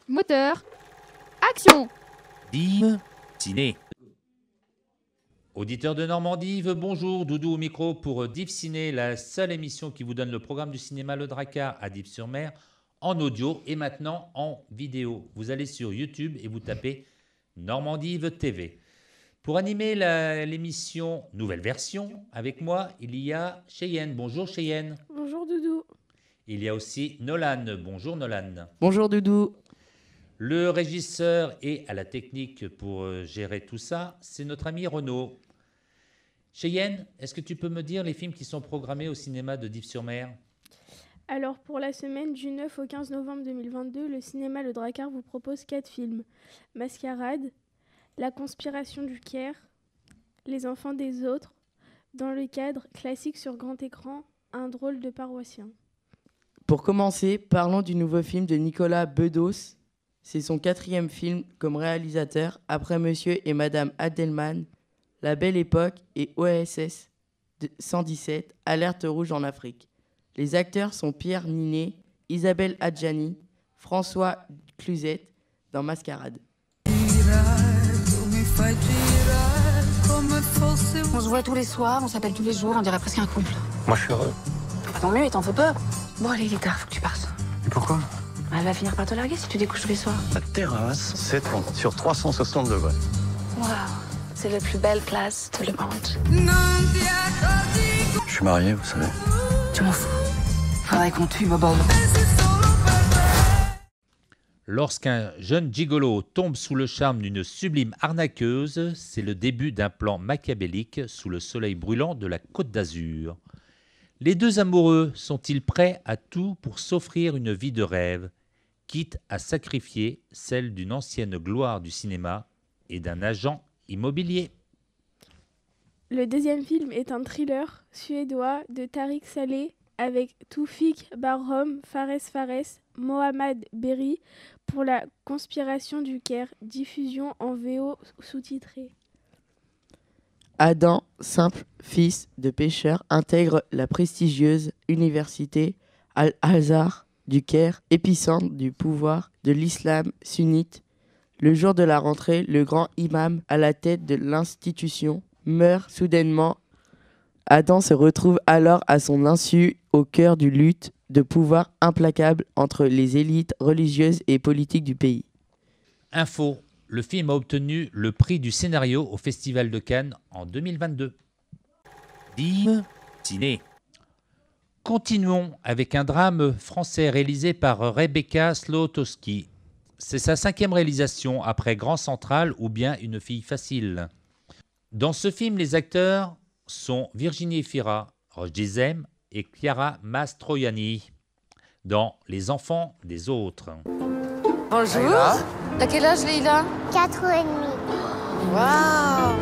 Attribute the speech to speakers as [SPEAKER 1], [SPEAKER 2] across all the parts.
[SPEAKER 1] Moteur. Action.
[SPEAKER 2] Div Ciné. Auditeurs de Normandie, bonjour, Doudou au micro pour Div Ciné, la seule émission qui vous donne le programme du cinéma Le Dracard à Dives-sur-Mer en audio et maintenant en vidéo. Vous allez sur YouTube et vous tapez Normandie TV. Pour animer l'émission nouvelle version, avec moi, il y a Cheyenne. Bonjour Cheyenne.
[SPEAKER 3] Bonjour Doudou.
[SPEAKER 2] Il y a aussi Nolan. Bonjour Nolan.
[SPEAKER 4] Bonjour Doudou.
[SPEAKER 2] Le régisseur et à la technique pour gérer tout ça, c'est notre ami Renaud. Cheyenne, est-ce que tu peux me dire les films qui sont programmés au cinéma de Dives-sur-Mer ?
[SPEAKER 3] Alors pour la semaine du 9 au 15 novembre 2022, le cinéma Le Dracard vous propose 4 films. Mascarade, La conspiration du Caire, Les enfants des autres, dans le cadre classique sur grand écran, Un drôle de paroissien.
[SPEAKER 4] Pour commencer, parlons du nouveau film de Nicolas Bedos. C'est son 4e film comme réalisateur, après Monsieur et Madame Adelman, La Belle Époque et OSS 117, Alerte rouge en Afrique. Les acteurs sont Pierre Ninet, Isabelle Adjani, François Cluzet dans Mascarade.
[SPEAKER 5] On se voit tous les soirs, on s'appelle tous les jours, on dirait presque un couple.
[SPEAKER 6] Moi, je suis heureux.
[SPEAKER 5] Bah, tant mieux, il t'en faut pas. Bon, allez, il est tard, faut que tu partes.
[SPEAKER 6] Et pourquoi?
[SPEAKER 5] Elle va finir par te larguer si tu découches tous les soirs.
[SPEAKER 6] La terrasse s'étend sur 360 degrés.
[SPEAKER 5] Waouh, c'est la plus belle place de le monde.
[SPEAKER 6] Je suis marié, vous savez.
[SPEAKER 5] Tu m'en fous. Faudrait qu'on tue Bobo.
[SPEAKER 2] Lorsqu'un jeune gigolo tombe sous le charme d'une sublime arnaqueuse, c'est le début d'un plan machiavélique sous le soleil brûlant de la Côte d'Azur. Les deux amoureux sont-ils prêts à tout pour s'offrir une vie de rêve, quitte à sacrifier celle d'une ancienne gloire du cinéma et d'un agent immobilier?
[SPEAKER 3] Le deuxième film est un thriller suédois de Tariq Saleh avec Toufik Barhom, Fares, Mohamed Berry pour La conspiration du Caire, diffusion en VO sous-titré.
[SPEAKER 4] Adam, simple fils de pêcheur, intègre la prestigieuse université Al-Azhar du Caire, épicentre du pouvoir de l'islam sunnite. Le jour de la rentrée, le grand imam à la tête de l'institution meurt soudainement. Adam se retrouve alors à son insu au cœur d'une lutte de pouvoir implacable entre les élites religieuses et politiques du pays.
[SPEAKER 2] Info, le film a obtenu le prix du scénario au Festival de Cannes en 2022. Div Ciné. Continuons avec un drame français réalisé par Rebecca Slotowski. C'est sa 5e réalisation après Grand Central ou bien Une fille facile. Dans ce film, les acteurs sont Virginie Efira, Roche Dizem et Chiara Mastroianni dans Les enfants des autres.
[SPEAKER 5] Bonjour. Leïla. À quel âge, Leïla?
[SPEAKER 7] 4 ans et demi.
[SPEAKER 5] Waouh.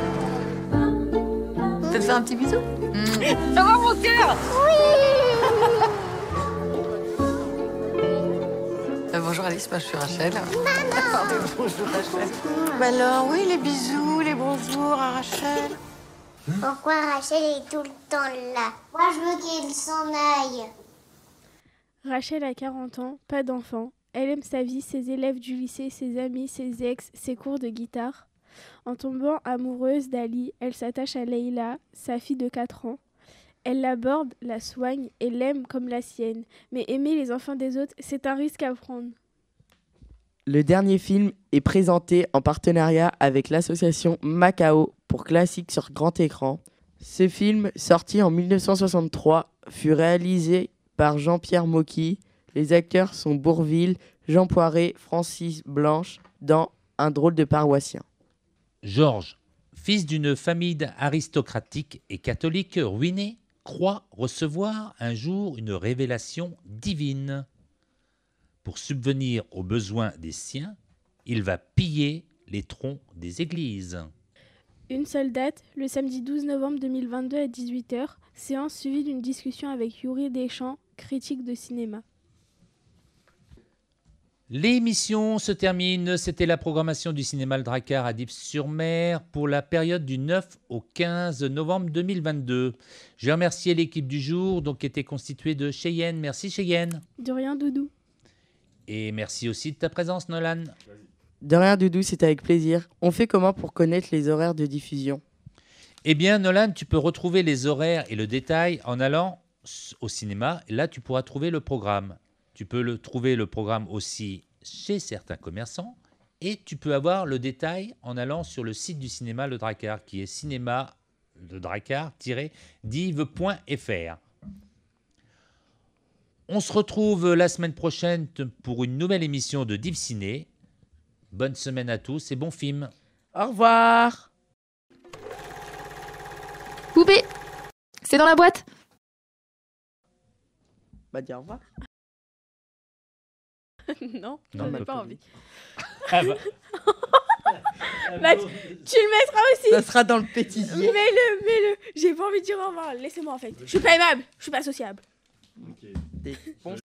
[SPEAKER 5] Tu peux te faire un petit bisou? Ça va, mon cœur? Bonjour Alice, moi je suis Rachel. Pardon, bonjour Rachel. Bah alors, oui, les bisous, les bonjours à Rachel.
[SPEAKER 7] Pourquoi Rachel est tout le temps là? Moi, je veux qu'il s'en aille.
[SPEAKER 3] Rachel a 40 ans, pas d'enfant. Elle aime sa vie, ses élèves du lycée, ses amis, ses ex, ses cours de guitare. En tombant amoureuse d'Ali, elle s'attache à Leïla, sa fille de 4 ans. Elle l'aborde, la soigne et l'aime comme la sienne. Mais aimer les enfants des autres, c'est un risque à prendre.
[SPEAKER 4] Le dernier film est présenté en partenariat avec l'association Macao pour classique sur grand écran. Ce film, sorti en 1963, fut réalisé par Jean-Pierre Mocky. Les acteurs sont Bourvil, Jean Poiret, Francis Blanche dans Un drôle de paroissien.
[SPEAKER 2] Georges, fils d'une famille aristocratique et catholique ruinée, croit recevoir un jour une révélation divine. Pour subvenir aux besoins des siens, il va piller les troncs des églises.
[SPEAKER 3] Une seule date, le samedi 12 novembre 2022 à 18h, séance suivie d'une discussion avec Yuri Deschamps, critique de cinéma.
[SPEAKER 2] L'émission se termine. C'était la programmation du cinéma Le Dracard à Dives-sur-Mer pour la période du 9 au 15 novembre 2022. Je remercie l'équipe du jour, donc qui était constituée de Cheyenne. Merci Cheyenne.
[SPEAKER 3] De rien, Doudou.
[SPEAKER 2] Et merci aussi de ta présence, Nolan.
[SPEAKER 4] De rien, Doudou, c'est avec plaisir. On fait comment pour connaître les horaires de diffusion?
[SPEAKER 2] Eh bien, Nolan, tu peux retrouver les horaires et le détail en allant au cinéma. Là, tu pourras trouver le programme. Tu peux trouver le programme aussi chez certains commerçants. Et tu peux avoir le détail en allant sur le site du cinéma Le Drakkar, qui est cinéma-le-drakkar-dive.fr. On se retrouve la semaine prochaine pour une nouvelle émission de Div Ciné. Bonne semaine à tous et bon film.
[SPEAKER 4] Au revoir.
[SPEAKER 1] Poupée, c'est dans la boîte.
[SPEAKER 4] Bah, dis au revoir.
[SPEAKER 3] Non,
[SPEAKER 2] Non,
[SPEAKER 3] j'en
[SPEAKER 2] bah,
[SPEAKER 3] ai pas envie.
[SPEAKER 2] Ah bah.
[SPEAKER 3] Bah, tu le mettras aussi.
[SPEAKER 4] Ça sera dans le pétisier.
[SPEAKER 3] Mets-le. J'ai pas envie de dire au revoir. Laissez-moi en fait. Je suis pas aimable. Je suis pas sociable.
[SPEAKER 4] Des bons